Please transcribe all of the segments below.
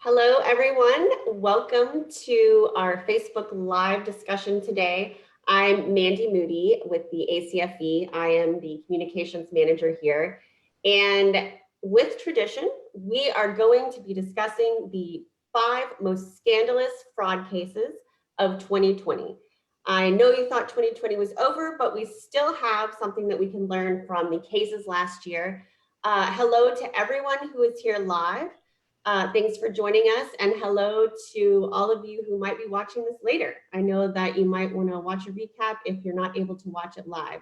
Hello, everyone. Welcome to our Facebook Live discussion today. I'm Mandy Moody with the ACFE. I am the communications manager here. And with tradition, we are going to be discussing the 5 most scandalous fraud cases of 2020. I know you thought 2020 was over, but we still have something that we can learn from the cases last year. Hello to everyone who is here live. Thanks for joining us, and hello to all of you who might be watching this later. I know that you might want to watch a recap if you're not able to watch it live.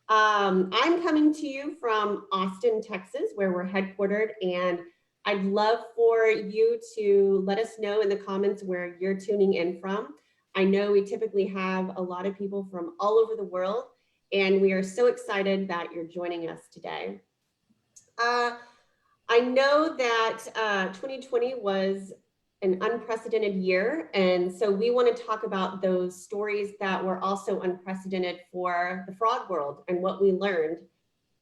I'm coming to you from Austin, Texas, where we're headquartered, and I'd love for you to let us know in the comments where you're tuning in from. I know we typically have a lot of people from all over the world, and we are so excited that you're joining us today. I know that 2020 was an unprecedented year, and so we want to talk about those stories that were also unprecedented for the fraud world and what we learned.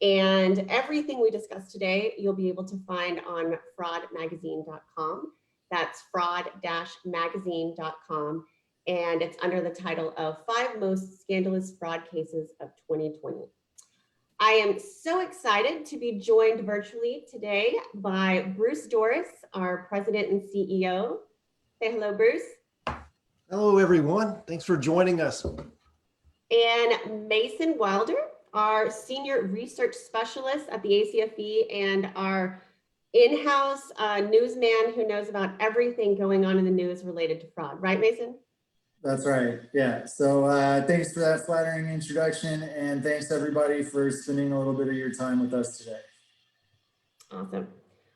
And everything we discussed today, you'll be able to find on fraudmagazine.com. That's fraud-magazine.com, and it's under the title of 5 Most Scandalous Fraud Cases of 2020. I am so excited to be joined virtually today by Bruce Dorris, our president and CEO. Say hello, Bruce. Hello, everyone. Thanks for joining us. And Mason Wilder, our senior research specialist at the ACFE and our in-house newsman who knows about everything going on in the news related to fraud. Right, Mason? That's right. Yeah. So thanks for that flattering introduction, and thanks everybody for spending a little bit of your time with us today. Awesome.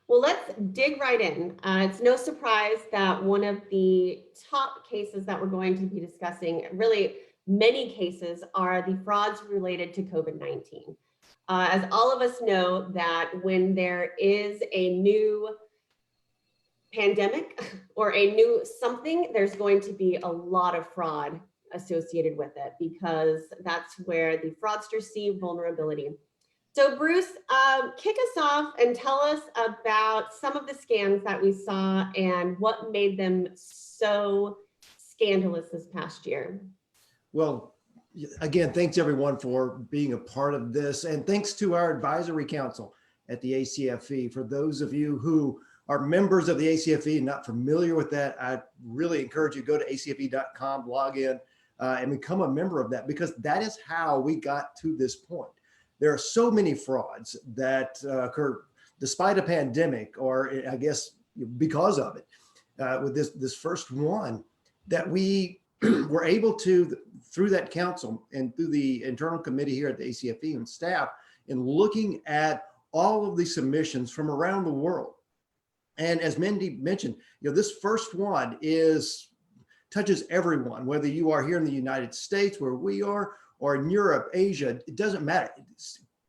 Well, let's dig right in. It's no surprise that one of the top cases that we're going to be discussing, really many cases, are the frauds related to COVID-19. As all of us know, that when there is a new pandemic or a new something, there's going to be a lot of fraud associated with it, because that's where the fraudsters see vulnerability. So Bruce, kick us off and tell us about some of the scams that we saw and what made them so scandalous this past year. Well, again, thanks everyone for being a part of this, and thanks to our advisory council at the ACFE. For those of you who are members of the ACFE and not familiar with that, I really encourage you to go to acfe.com, log in, and become a member of that, because that is how we got to this point. There are so many frauds that occur despite a pandemic, or I guess because of it, with this first one, that we were able to, through that council and through the internal committee here at the ACFE and staff, in looking at all of the submissions from around the world. And as Mandy mentioned, this first one touches everyone, whether you are here in the United States where we are, or in Europe, Asia, it doesn't matter.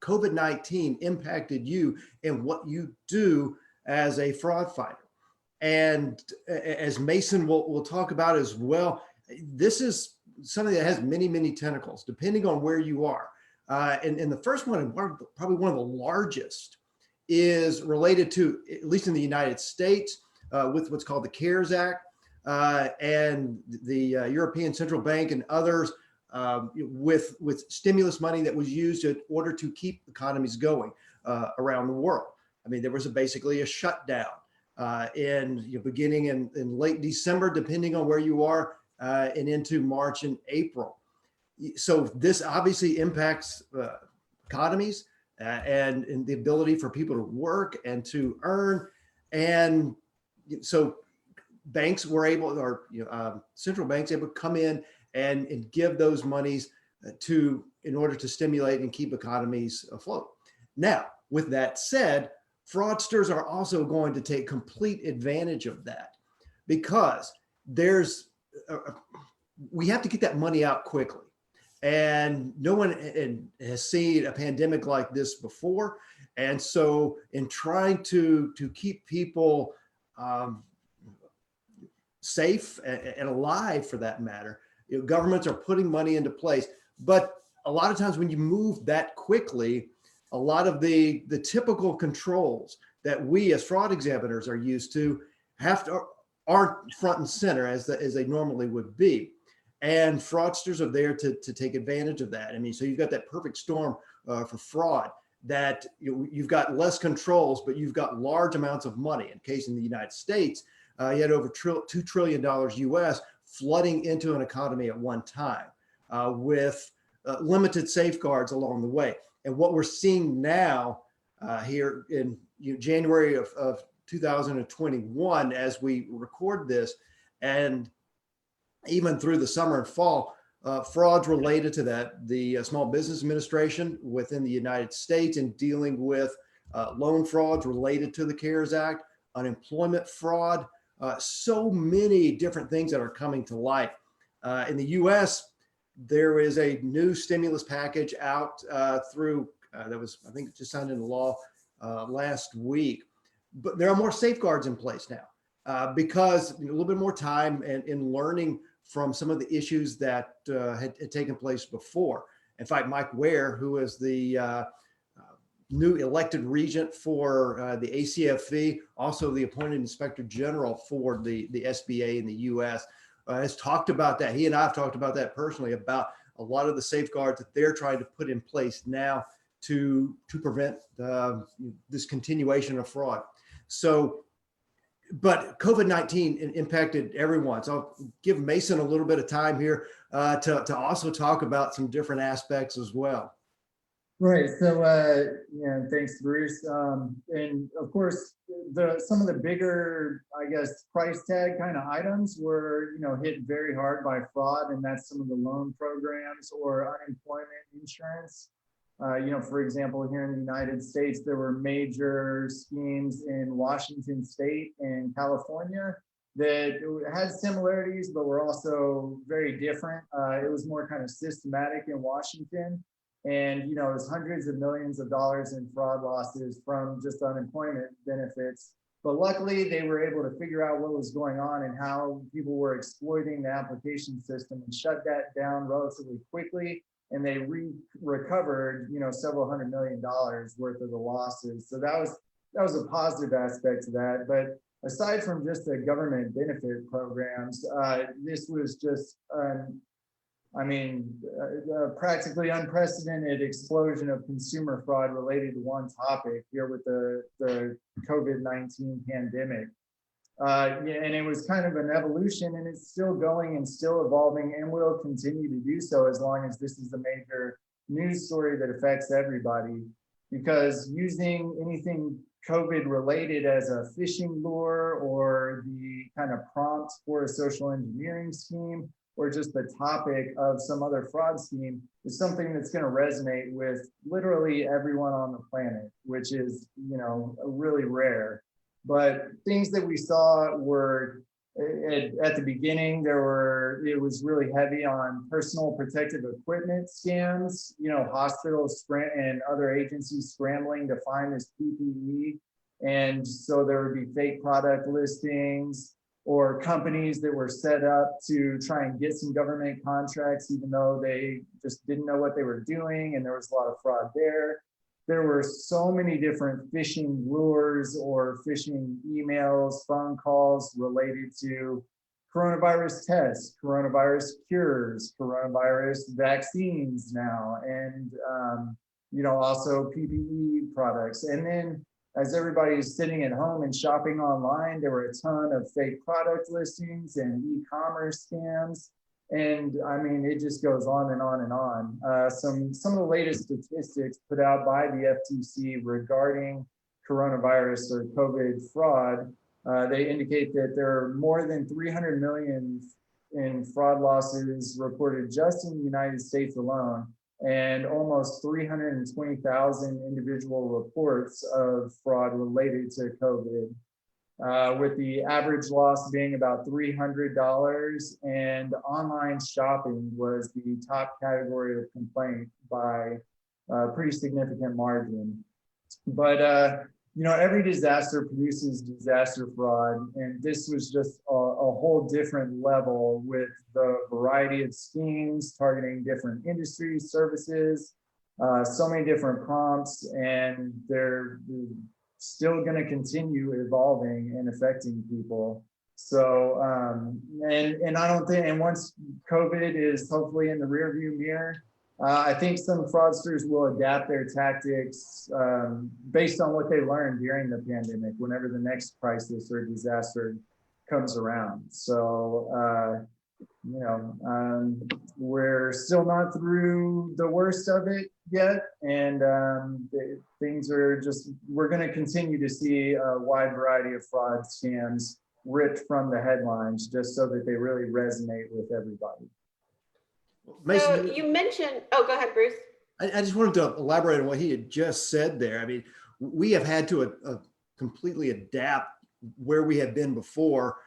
COVID-19 impacted you and what you do as a fraud fighter. And as Mason will talk about as well, this is something that has many, many tentacles, depending on where you are. And the first one, and probably one of the largest, is related to, at least in the United States, with what's called the CARES Act, and the European Central Bank and others, with stimulus money that was used in order to keep economies going around the world. I mean, there was basically a shutdown beginning in late December, depending on where you are, and into March and April. So this obviously impacts economies and the ability for people to work and to earn. And so banks were able, or central banks able to come in and give those monies in order to stimulate and keep economies afloat. Now, with that said, fraudsters are also going to take complete advantage of that, because we have to get that money out quickly. And no one has seen a pandemic like this before. And so in trying to keep people safe and alive, for that matter, governments are putting money into place. But a lot of times when you move that quickly, a lot of the typical controls that we as fraud examiners are used to aren't front and center as they normally would be. And fraudsters are there to take advantage of that. I mean, so you've got that perfect storm for fraud, that you've got less controls, but you've got large amounts of money. In case in the United States, you had over $2 trillion US flooding into an economy at one time with limited safeguards along the way. And what we're seeing now here in January of 2021, as we record this, and even through the summer and fall, frauds related to that. The Small Business Administration within the United States in dealing with loan frauds related to the CARES Act, unemployment fraud, so many different things that are coming to light. In the US, there is a new stimulus package out through, that was, I think, just signed into law last week. But there are more safeguards in place now because a little bit more time and in learning from some of the issues that had taken place before. In fact, Mike Ware, who is the new elected regent for the ACFE, also the appointed inspector general for the SBA in the US, has talked about that. He and I have talked about that personally, about a lot of the safeguards that they're trying to put in place now to prevent this continuation of fraud. So, but COVID-19 impacted everyone. So I'll give Mason a little bit of time here to also talk about some different aspects as well. Right. So, thanks, Bruce. And of course, some of the bigger, I guess, price tag kind of items were, hit very hard by fraud, and that's some of the loan programs or unemployment insurance. For example, here in the United States, there were major schemes in Washington State and California that had similarities, but were also very different. It was more kind of systematic in Washington. And, it was hundreds of millions of dollars in fraud losses from just unemployment benefits. But luckily, they were able to figure out what was going on and how people were exploiting the application system and shut that down relatively quickly. And they recovered, several $100 million worth of the losses. So that was a positive aspect to that. But aside from just the government benefit programs, this was just, practically unprecedented explosion of consumer fraud related to one topic here with the COVID-19 pandemic. And it was kind of an evolution, and it's still going and still evolving and will continue to do so as long as this is a major news story that affects everybody. Because using anything COVID related as a phishing lure or the kind of prompt for a social engineering scheme or just the topic of some other fraud scheme is something that's going to resonate with literally everyone on the planet, which is, really rare. But things that we saw were at the beginning, it was really heavy on personal protective equipment scams, hospitals and other agencies scrambling to find this PPE. And so there would be fake product listings or companies that were set up to try and get some government contracts, even though they just didn't know what they were doing. And there was a lot of fraud there. There were so many different phishing lures or phishing emails, phone calls related to coronavirus tests, coronavirus cures, coronavirus vaccines now, and also PPE products. And then as everybody is sitting at home and shopping online, there were a ton of fake product listings and e-commerce scams. And it just goes on and on and on. Some of the latest statistics put out by the FTC regarding coronavirus or COVID fraud, they indicate that there are more than 300 million in fraud losses reported just in the United States alone, and almost 320,000 individual reports of fraud related to COVID. With the average loss being about $300, and online shopping was the top category of complaint by a pretty significant margin. But every disaster produces disaster fraud, and this was just a whole different level with the variety of schemes targeting different industries, services, so many different prompts, and they're still going to continue evolving and affecting people. So, and I don't think, and once COVID is hopefully in the rearview mirror, I think some fraudsters will adapt their tactics based on what they learned during the pandemic, whenever the next crisis or disaster comes around. So, you know, we're still not through the worst of it yet. And things are just, we're going to continue to see a wide variety of fraud scams ripped from the headlines just so that they really resonate with everybody. So you mentioned, oh, go ahead, Bruce. I just wanted to elaborate on what he had just said there. I mean, we have had to completely adapt where we have been before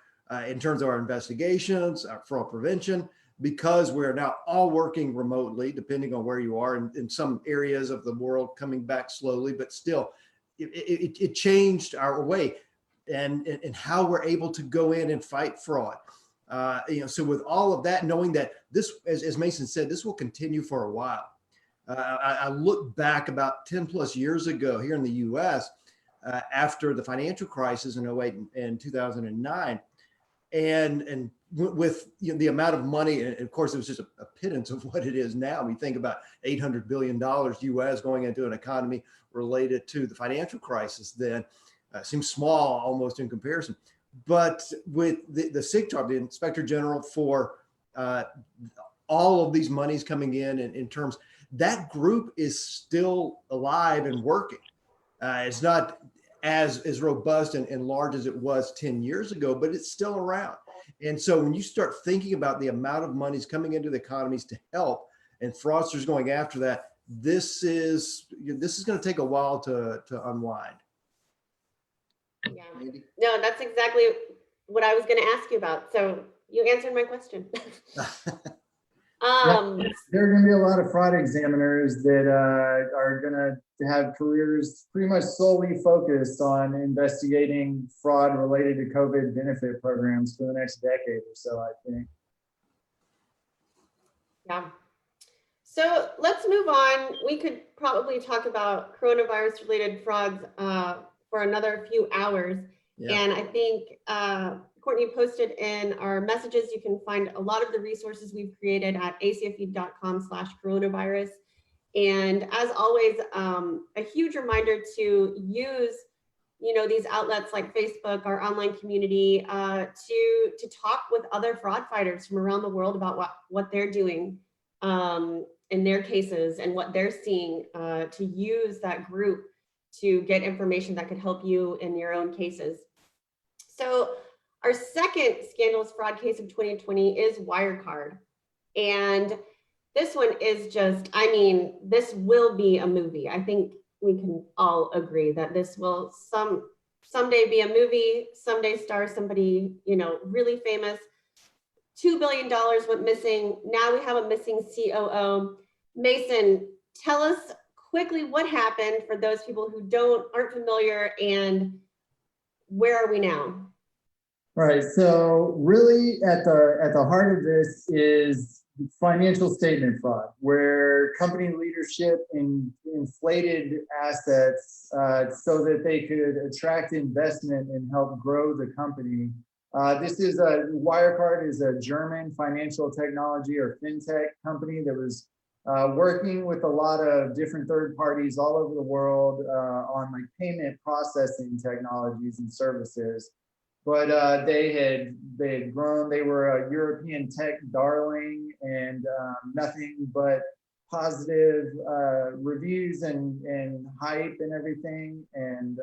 in terms of our investigations, our fraud prevention, because we're now all working remotely, depending on where you are, in some areas of the world coming back slowly, but still, it changed our way and how we're able to go in and fight fraud. You know, so with all of that, knowing that this, as Mason said, this will continue for a while. I look back about 10 plus years ago here in the US after the financial crisis in 08 and 2009. And with, you know, the amount of money, and of course, it was just a pittance of what it is now. We think about $800 billion US going into an economy related to the financial crisis then. Seems small almost in comparison. But with the SIGCHAR, the Inspector General for all of these monies coming in terms, that group is still alive and working. It's not as robust and large as it was 10 years ago, but it's still around. And so when you start thinking about the amount of monies coming into the economies to help and fraudsters going after that, this is going to take a while to unwind. Yeah. No, that's exactly what I was going to ask you about. So you answered my question. There are going to be a lot of fraud examiners that are going to have careers pretty much solely focused on investigating fraud related to COVID benefit programs for the next decade or so, I think. Yeah. So let's move on. We could probably talk about coronavirus related frauds for another few hours. Yeah. And I think Courtney posted in our messages, you can find a lot of the resources we've created at acfe.com/coronavirus. And as always, a huge reminder to use, you know, these outlets like Facebook, our online community, to talk with other fraud fighters from around the world about what they're doing in their cases and what they're seeing, to use that group to get information that could help you in your own cases. So our second scandalous fraud case of 2020 is Wirecard. And this one is just, I mean, this will be a movie. I think we can all agree that this will someday be a movie, someday star somebody, you know, really famous. $2 billion went missing. Now we have a missing COO. Mason, tell us quickly what happened for those people who aren't familiar, and where are we now? Right. So really at the heart of this is financial statement fraud, where company leadership inflated assets so that they could attract investment and help grow the company. Wirecard is a German financial technology or fintech company that was working with a lot of different third parties all over the world on like payment processing technologies and services. But they had grown. They were a European tech darling, and nothing but positive reviews and hype and everything. And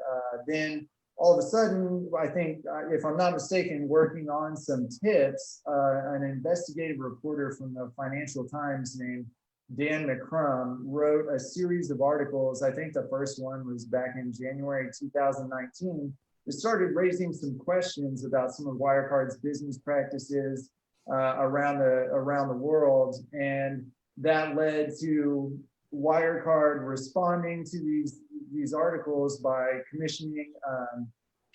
then all of a sudden, I think, if I'm not mistaken, working on some tips, an investigative reporter from the Financial Times named Dan McCrum wrote a series of articles. I think the first one was back in January 2019. It started raising some questions about some of Wirecard's business practices around the world, and that led to Wirecard responding to these articles by commissioning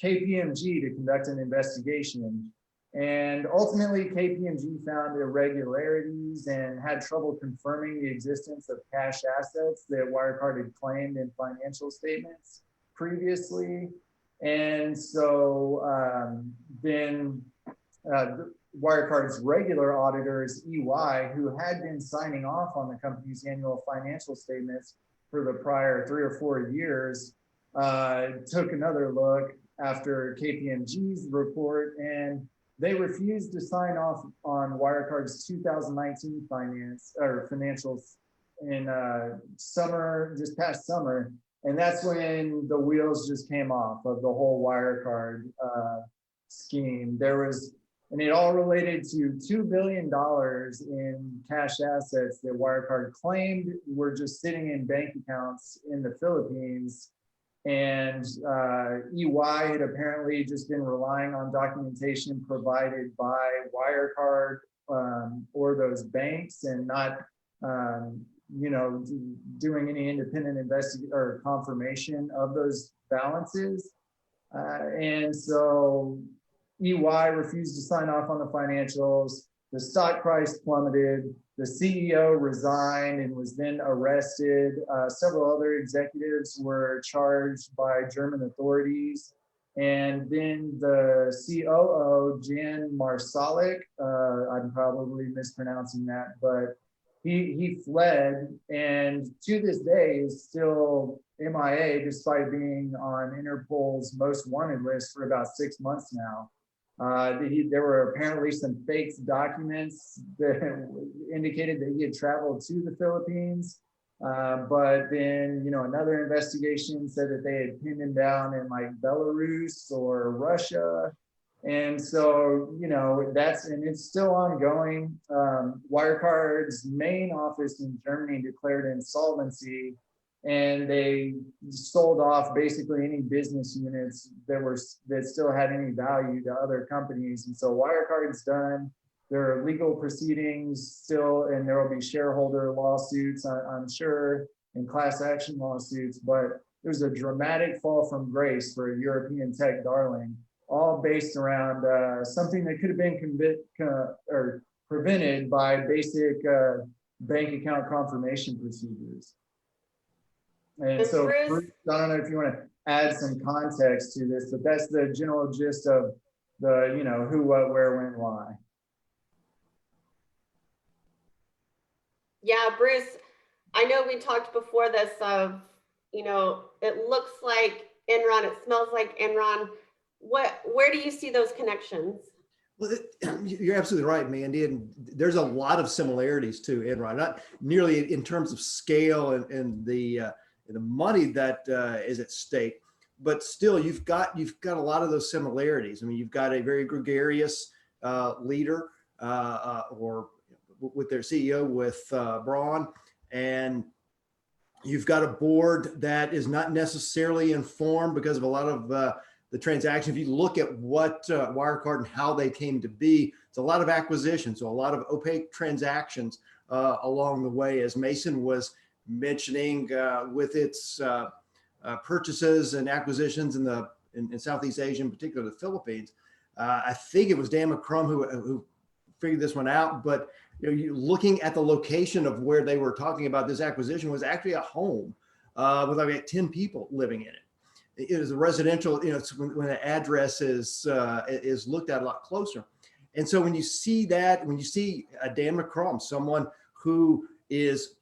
KPMG to conduct an investigation. And ultimately, KPMG found irregularities and had trouble confirming the existence of cash assets that Wirecard had claimed in financial statements. previously. And so then Wirecard's regular auditors, EY, who had been signing off on the company's annual financial statements for the prior 3 or 4 years, took another look after KPMG's report, and they refused to sign off on Wirecard's 2019 financials in just past summer. And that's when the wheels just came off of the whole Wirecard scheme. And it all related to $2 billion in cash assets that Wirecard claimed were just sitting in bank accounts in the Philippines. And EY had apparently just been relying on documentation provided by Wirecard or those banks, and not doing any independent investigation or confirmation of those balances. And so EY refused to sign off on the financials. The stock price plummeted. The CEO resigned and was then arrested. Several other executives were charged by German authorities. And then the COO, Jan Marsalik, I'm probably mispronouncing that, but he fled, and to this day is still MIA, despite being on Interpol's most wanted list for about 6 months now. There were apparently some fake documents that indicated that he had traveled to the Philippines, but then another investigation said that they had pinned him down in like Belarus or Russia. And so, it's still ongoing. Wirecard's main office in Germany declared insolvency, and they sold off basically any business units that still had any value to other companies. And so Wirecard's done. There are legal proceedings still, and there will be shareholder lawsuits, I'm sure, and class action lawsuits. But there's a dramatic fall from grace for a European tech darling, all based around something that could have been prevented by basic bank account confirmation procedures. And so, Bruce, I don't know if you want to add some context to this, but that's the general gist of the, who, what, where, when, why. Yeah, Bruce, I know we talked before this of, it looks like Enron, it smells like Enron. Where do you see those connections? Well, you're absolutely right, Mandy. And there's a lot of similarities to Enron, not nearly in terms of scale and the money that is at stake, but still you've got a lot of those similarities. I mean, you've got a very gregarious leader or with their CEO, with Braun, and you've got a board that is not necessarily informed because of a lot of the transaction. If you look at what Wirecard and how they came to be, it's a lot of acquisitions, so a lot of opaque transactions along the way, as Mason was mentioning with its purchases and acquisitions in Southeast Asia, in particular the Philippines. I think it was Dan McCrum who figured this one out, but looking at the location of where they were talking about this acquisition was actually a home with like 10 people living in it. It is a residential, when the address is looked at a lot closer. And so when you see that, when you see Dan McCrum, someone who is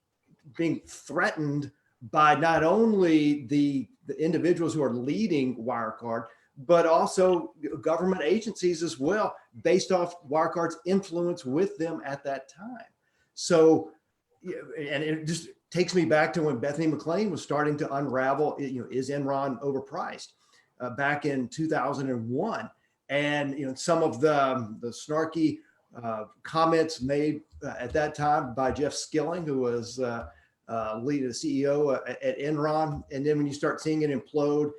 being threatened by not only the individuals who are leading Wirecard, but also government agencies as well, based off Wirecard's influence with them at that time. So, and it just takes me back to when Bethany McLean was starting to unravel, is Enron overpriced back in 2001? And, some of the snarky comments made at that time by Jeff Skilling, who was leading the CEO at Enron. And then when you start seeing it implode,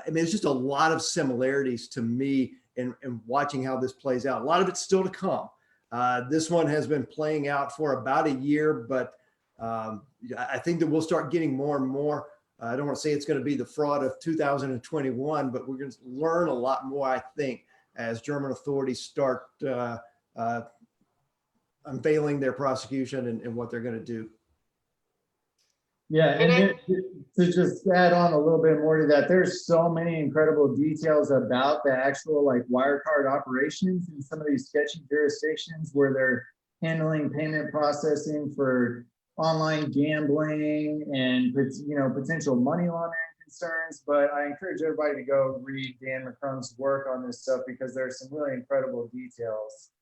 it's just a lot of similarities to me in watching how this plays out. A lot of it's still to come. This one has been playing out for about a year, but I think that we'll start getting more and more. I don't want to say it's going to be the fraud of 2021, but we're going to learn a lot more, I think, as German authorities start unveiling their prosecution and what they're going to do. Yeah, and to just add on a little bit more to that, there's so many incredible details about the actual like Wirecard operations in some of these sketchy jurisdictions where they're handling payment processing for online gambling and potential money laundering concerns. But I encourage everybody to go read Dan McCrum's work on this stuff because there's some really incredible details.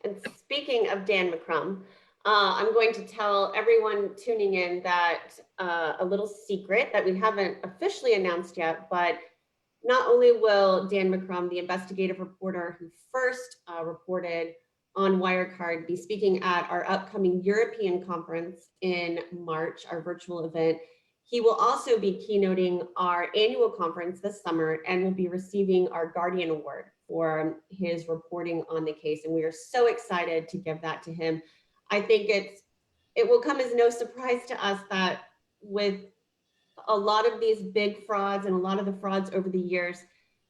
And speaking of Dan McCrum, I'm going to tell everyone tuning in that a little secret that we haven't officially announced yet, but not only will Dan McCrum, the investigative reporter who first reported on Wirecard, be speaking at our upcoming European conference in March, our virtual event, he will also be keynoting our annual conference this summer and will be receiving our Guardian Award for his reporting on the case. And we are so excited to give that to him. I think it will come as no surprise to us that with a lot of these big frauds and a lot of the frauds over the years,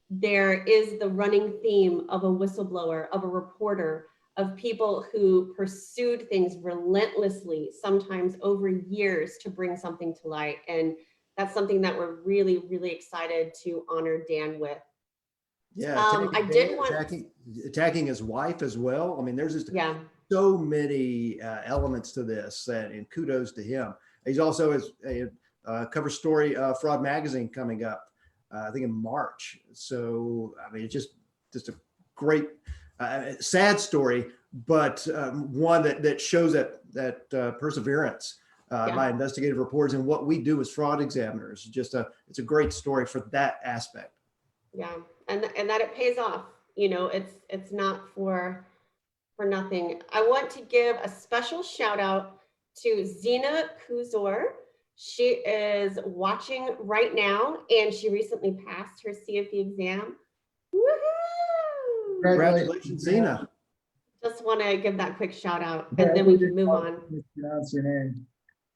there is the running theme of a whistleblower, of a reporter, of people who pursued things relentlessly, sometimes over years, to bring something to light. And that's something that we're really, really excited to honor Dan with. Yeah, I did want attacking his wife as well. I mean, there's just so many elements to this, and kudos to him. He's also has a cover story Fraud Magazine coming up, I think in March. So I mean, it's just a great, sad story, but one that shows that perseverance by investigative reporters and what we do as fraud examiners. It's a great story for that aspect. Yeah, and that it pays off. You know, it's not for nothing. I want to give a special shout out to Zena Kuzor. She is watching right now, and she recently passed her CFE exam. Woohoo! Congratulations, Zena. Just want to give that quick shout out, and then we can move on. Pronounce your name.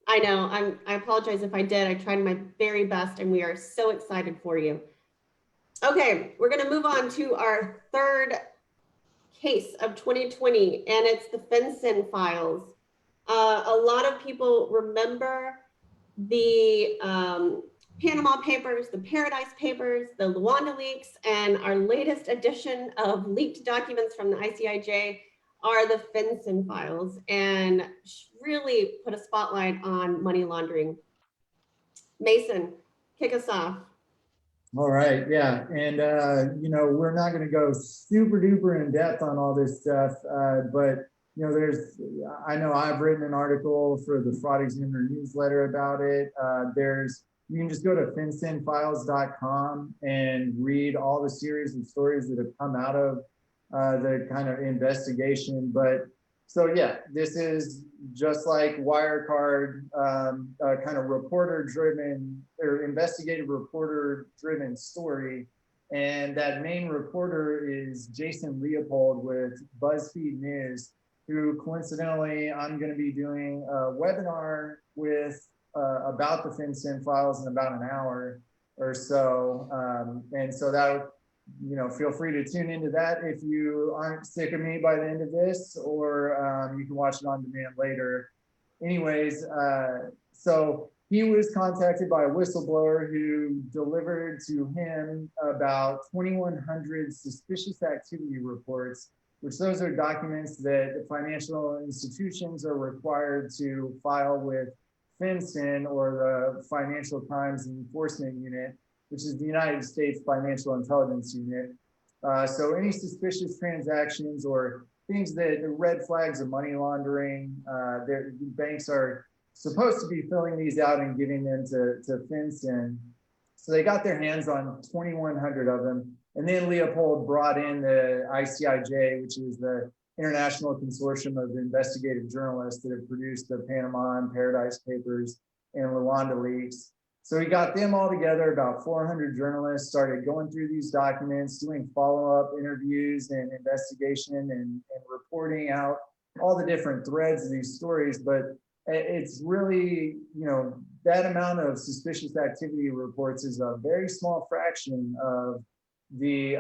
I know. I apologize if I did. I tried my very best, and we are so excited for you. Okay, we're going to move on to our third case of 2020, and it's the FinCEN files. A lot of people remember the Panama Papers, the Paradise Papers, the Luanda leaks, and our latest edition of leaked documents from the ICIJ are the FinCEN files, and really put a spotlight on money laundering. Mason, kick us off. All right, yeah, and we're not going to go super duper in depth on all this stuff, but I know I've written an article for the Fraud Examiner newsletter about it. You can just go to fincenfiles.com and read all the series of stories that have come out of the kind of investigation. But so yeah, this is just like Wirecard, kind of reporter-driven or investigative reporter-driven story. And that main reporter is Jason Leopold with BuzzFeed News, who coincidentally I'm going to be doing a webinar with about the FinCEN files in about an hour or so. And so that, feel free to tune into that if you aren't sick of me by the end of this, or you can watch it on demand later. Anyways, so he was contacted by a whistleblower who delivered to him about 2,100 suspicious activity reports, which those are documents that financial institutions are required to file with FinCEN, or the Financial Crimes Enforcement Unit, which is the United States Financial Intelligence Unit. So any suspicious transactions or things that are red flags of money laundering, banks are supposed to be filling these out and giving them to FinCEN. So they got their hands on 2,100 of them. And then Leopold brought in the ICIJ, which is the International Consortium of Investigative Journalists that have produced the Panama and Paradise Papers and Luanda leaks. So he got them all together, about 400 journalists, started going through these documents, doing follow-up interviews and investigation and reporting out all the different threads of these stories. But it's really, that amount of suspicious activity reports is a very small fraction of the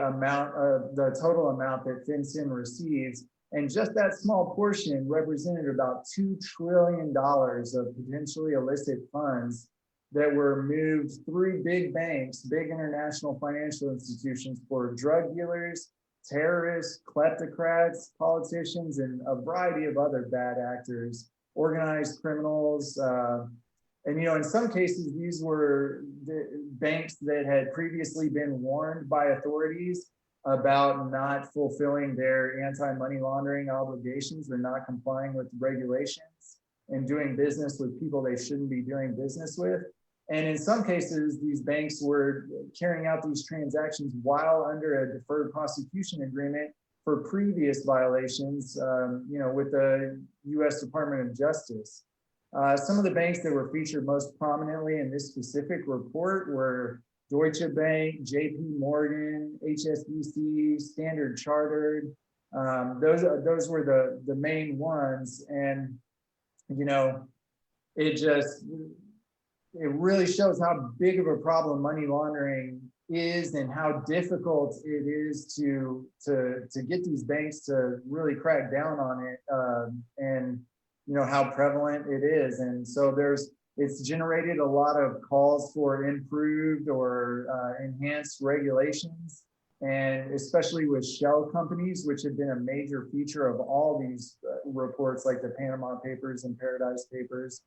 total amount that FinCEN receives. And just that small portion represented about $2 trillion of potentially illicit funds that were moved through big banks, big international financial institutions for drug dealers, terrorists, kleptocrats, politicians, and a variety of other bad actors, organized criminals. And, in some cases, these were the banks that had previously been warned by authorities about not fulfilling their anti-money laundering obligations or not complying with regulations and doing business with people they shouldn't be doing business with. And in some cases, these banks were carrying out these transactions while under a deferred prosecution agreement for previous violations, with the US Department of Justice. Some of the banks that were featured most prominently in this specific report were Deutsche Bank, JP Morgan, HSBC, Standard Chartered. Those were the main ones. And, it really shows how big of a problem money laundering is and how difficult it is to get these banks to really crack down on it, and how prevalent it is. And so it's generated a lot of calls for improved or enhanced regulations, and especially with shell companies, which have been a major feature of all these reports like the Panama Papers and Paradise Papers.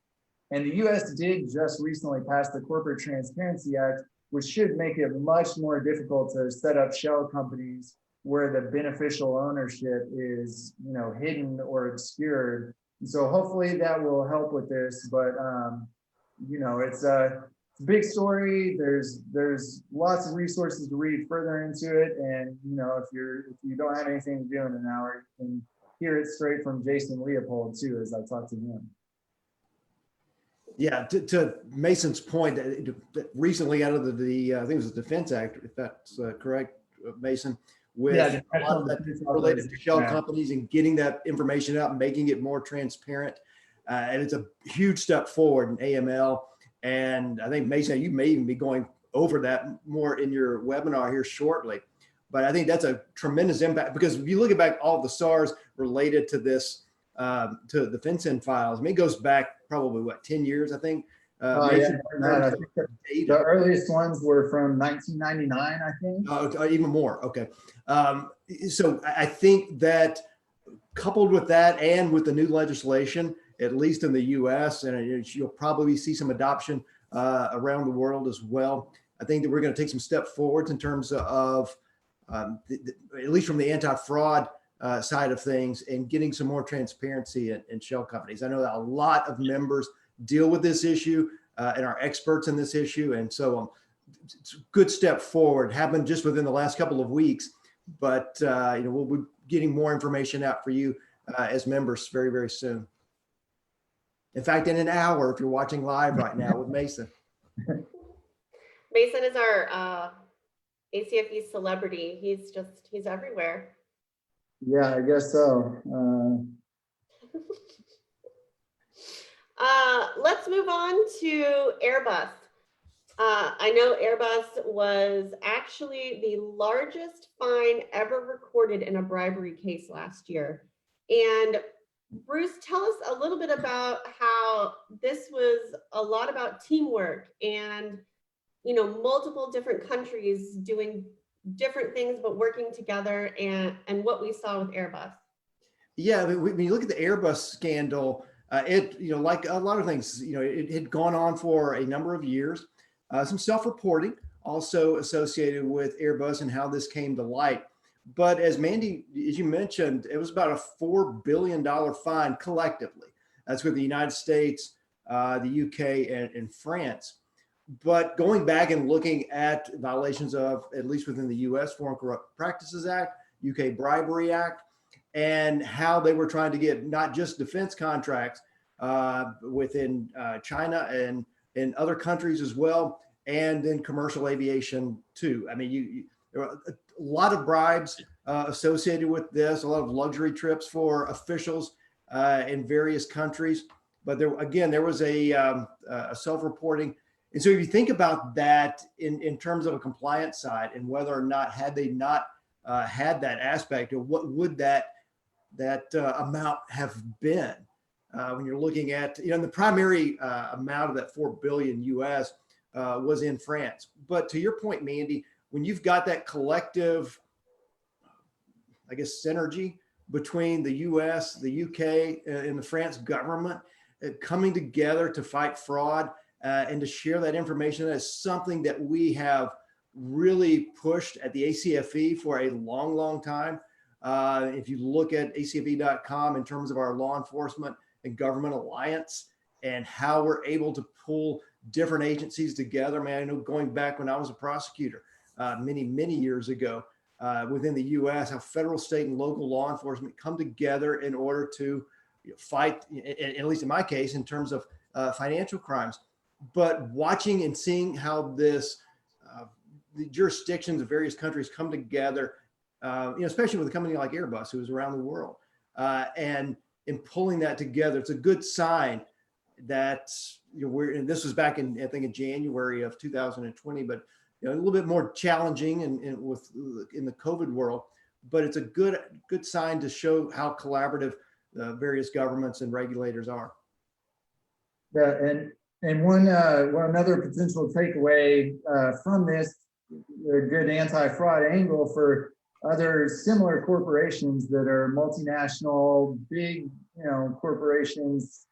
And the US did just recently pass the Corporate Transparency Act, which should make it much more difficult to set up shell companies where the beneficial ownership is, hidden or obscured. And so hopefully that will help with this, but it's a big story. There's lots of resources to read further into it. And, if you don't have anything to do in an hour, you can hear it straight from Jason Leopold too, as I talk to him. Yeah, to Mason's point, recently out of the I think it was the Defense Act, if that's correct, Mason, with a lot of that related to shell companies and getting that information out and making it more transparent. And it's a huge step forward in AML. And I think, Mason, you may even be going over that more in your webinar here shortly. But I think that's a tremendous impact, because if you look at back all the SARs related to this, to the FinCEN files, I mean, it goes back probably 10 years, I think. I think the earliest ones were from 1999, I think. Even more. Okay. So I think that coupled with that and with the new legislation, at least in the US, and you'll probably see some adoption around the world as well, I think that we're going to take some step forwards in terms of, at least from the anti-fraud side of things, and getting some more transparency in shell companies. I know that a lot of members deal with this issue and are experts in this issue. And so it's a good step forward, happened just within the last couple of weeks, but we'll be getting more information out for you as members very, very soon. In fact, in an hour, if you're watching live right now with Mason. Mason is our ACFE celebrity. He's everywhere. Yeah, I guess so. Let's move on to Airbus. I know Airbus was actually the largest fine ever recorded in a bribery case last year. And Bruce, tell us a little bit about how this was a lot about teamwork and, multiple different countries doing different things, but working together, and what we saw with Airbus. Yeah, I mean, when you look at the Airbus scandal, like a lot of things, it had gone on for a number of years. Some self-reporting also associated with Airbus and how this came to light. But as Mandy, as you mentioned, it was about a $4 billion fine collectively. That's with the United States, the UK, and France. But going back and looking at violations of, at least within the US, Foreign Corrupt Practices Act, UK Bribery Act, and how they were trying to get not just defense contracts within China and in other countries as well, and in commercial aviation too. I mean, there were a lot of bribes associated with this, a lot of luxury trips for officials in various countries. But there was a self-reporting. And so if you think about that in terms of a compliance side, and whether or not had they not had that aspect, of what would that amount have been. When you're looking at, the primary amount of that 4 billion US was in France. But to your point, Mandy, when you've got that collective, I guess, synergy between the US, the UK, and the France government coming together to fight fraud and to share that information, that is something that we have really pushed at the ACFE for a long, long time. If you look at acfe.com in terms of our law enforcement and government alliance and how we're able to pull different agencies together, man, I know going back when I was a prosecutor many, many years ago within the US, how federal, state, and local law enforcement come together in order to fight, at least in my case, in terms of financial crimes. But watching and seeing how this, the jurisdictions of various countries come together, especially with a company like Airbus, who is around the world, and in pulling that together, it's a good sign that and this was back in, I think, in January of 2020, but a little bit more challenging in the COVID world. But it's a good sign to show how collaborative the various governments and regulators are. Yeah, and one another potential takeaway from this, a good anti-fraud angle for other similar corporations that are multinational, big, corporations.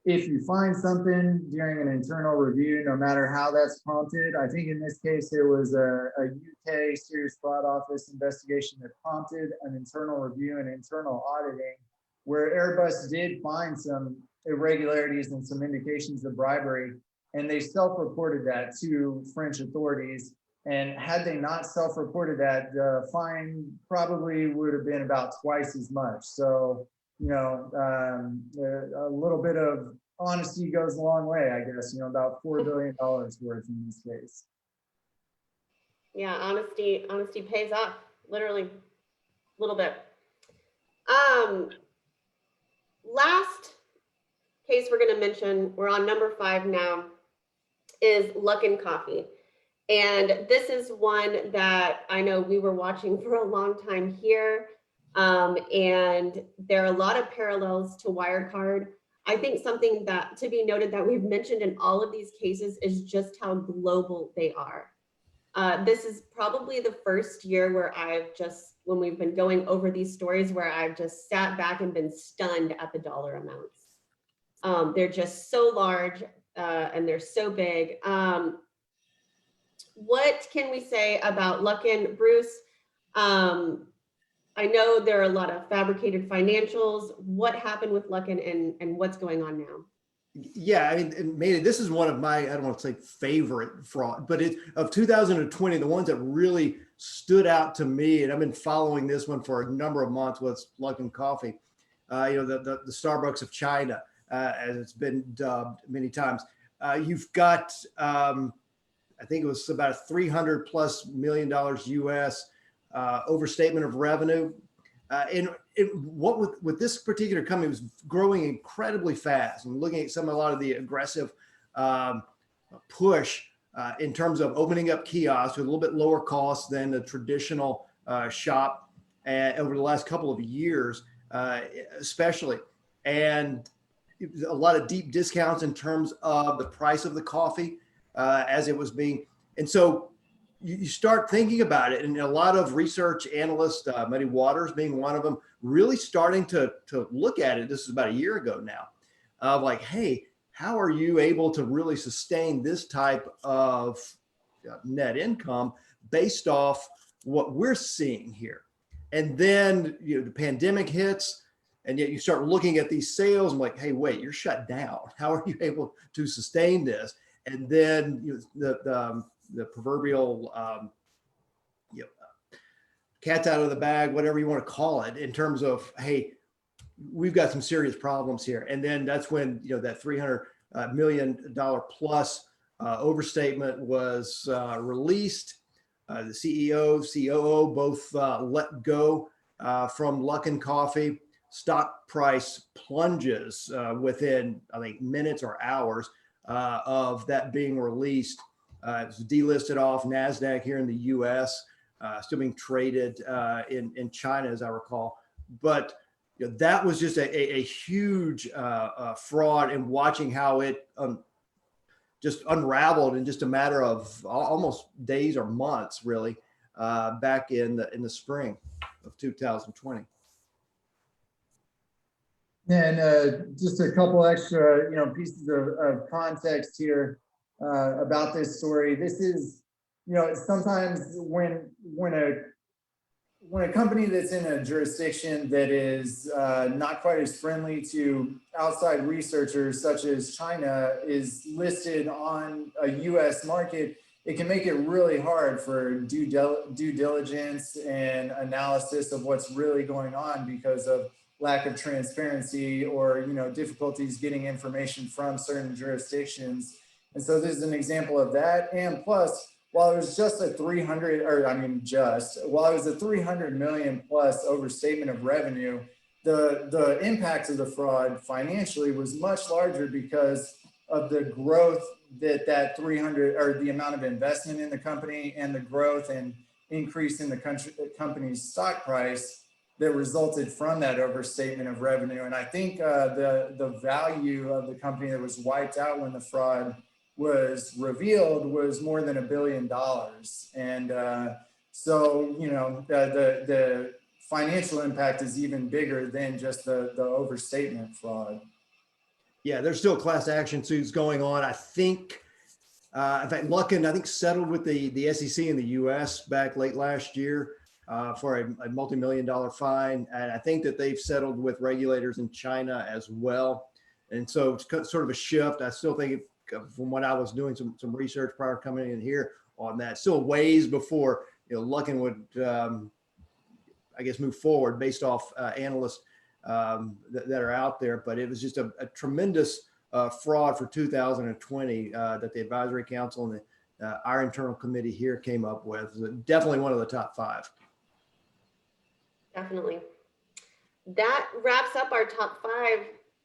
If you find something during an internal review, no matter how that's prompted, I think in this case it was a UK Serious Fraud Office investigation that prompted an internal review and internal auditing, where Airbus did find some irregularities and some indications of bribery, and they self-reported that to French authorities. And had they not self-reported that, the fine probably would have been about twice as much. So, a little bit of honesty goes a long way, I guess, about $4 billion worth in this case. Yeah, honesty pays off, literally, a little bit. Last case we're going to mention, we're on number 5 now, is Luckin Coffee. And this is one that I know we were watching for a long time here. And there are a lot of parallels to Wirecard. I think something that to be noted that we've mentioned in all of these cases is just how global they are. This is probably the first year where when we've been going over these stories, where I've just sat back and been stunned at the dollar amounts. They're just so large and they're so big. What can we say about Luckin? Bruce, I know there are a lot of fabricated financials. What happened with Luckin and what's going on now? Yeah, I mean, Mandy, this is one of my, I don't want to say favorite fraud, but of 2020, the ones that really stood out to me, and I've been following this one for a number of months, was Luckin Coffee, the Starbucks of China, as it's been dubbed many times. You've got, I think it was about a $300+ million US overstatement of revenue. And what with this particular company was growing incredibly fast, and looking at a lot of the aggressive push in terms of opening up kiosks with a little bit lower cost than the traditional shop over the last couple of years, especially. And a lot of deep discounts in terms of the price of the coffee as it was being. And so you start thinking about it, and a lot of research analysts, Moody being one of them, really starting to look at it. This is about a year ago now, of like, hey, how are you able to really sustain this type of net income based off what we're seeing here? And then the pandemic hits, and yet you start looking at these sales and like, hey, wait, you're shut down. How are you able to sustain this? And then the proverbial cat's out of the bag, whatever you want to call it, in terms of, hey, we've got some serious problems here. And then that's when that $300 million plus overstatement was released. The CEO, COO both let go from Luckin Coffee. Stock price plunges within, I think, minutes or hours of that being released. It was delisted off NASDAQ here in the US, still being traded in China, as I recall. But that was just a huge fraud, and watching how it just unraveled in just a matter of almost days or months, really, back in the spring of 2020. And just a couple extra, pieces of context here about this story. This is, sometimes when a company that's in a jurisdiction that is not quite as friendly to outside researchers, such as China, is listed on a U.S. market, it can make it really hard for due diligence and analysis of what's really going on because of lack of transparency or difficulties getting information from certain jurisdictions. And so this is an example of that. And plus, while it was just a 300 million plus overstatement of revenue, the impact of the fraud financially was much larger because of the growth that 300, or the amount of investment in the company and the growth and increase in the company's stock price that resulted from that overstatement of revenue. And I think the value of the company that was wiped out when the fraud was revealed was more than $1 billion. And so, the financial impact is even bigger than just the overstatement fraud. Yeah, there's still class action suits going on. I think, in fact, Luckin, I think, settled with the SEC in the US back late last year for a multi-million-dollar fine. And I think that they've settled with regulators in China as well. And so it's sort of a shift. I still think, from what I was doing some research prior to coming in here on that, still ways before Luckin would, I guess, move forward based off analysts that are out there. But it was just a tremendous fraud for 2020 that the advisory council and our internal committee here came up with. Definitely one of the top 5. Definitely. That wraps up our top 5,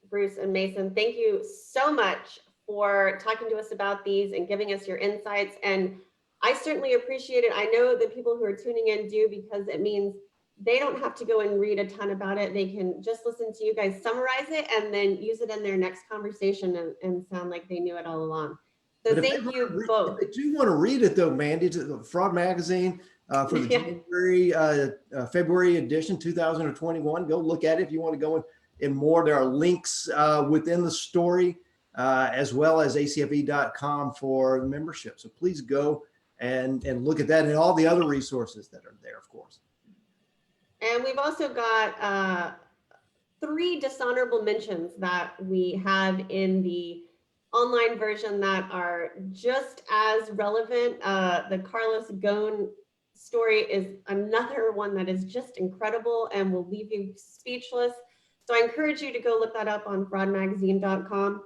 Bruce and Mason. Thank you so much for talking to us about these and giving us your insights. And I certainly appreciate it. I know the people who are tuning in do, because it means they don't have to go and read a ton about it. They can just listen to you guys summarize it and then use it in their next conversation and sound like they knew it all along. So thank you both. If you want to read it though, Mandy, to the Fraud Magazine for the February edition, 2021, go look at it if you want to go in more. There are links within the story as well as acfe.com for the membership. So please go and look at that and all the other resources that are there, of course. And we've also got 3 dishonorable mentions that we have in the online version that are just as relevant. The Carlos Ghosn story is another one that is just incredible and will leave you speechless. So I encourage you to go look that up on fraudmagazine.com.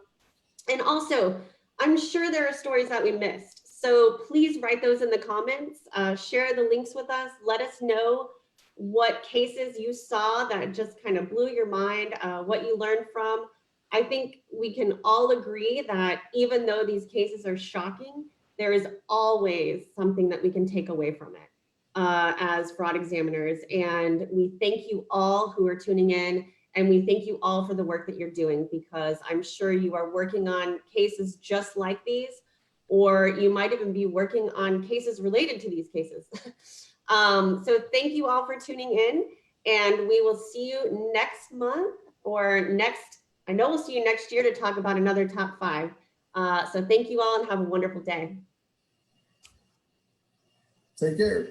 And also, I'm sure there are stories that we missed. So please write those in the comments, share the links with us, let us know what cases you saw that just kind of blew your mind, what you learned from. I think we can all agree that even though these cases are shocking, there is always something that we can take away from it as fraud examiners. And we thank you all who are tuning in, and we thank you all for the work that you're doing, because I'm sure you are working on cases just like these, or you might even be working on cases related to these cases. So thank you all for tuning in, and we will see you next month, or I know we'll see you next year to talk about another top 5. So thank you all and have a wonderful day. Take care.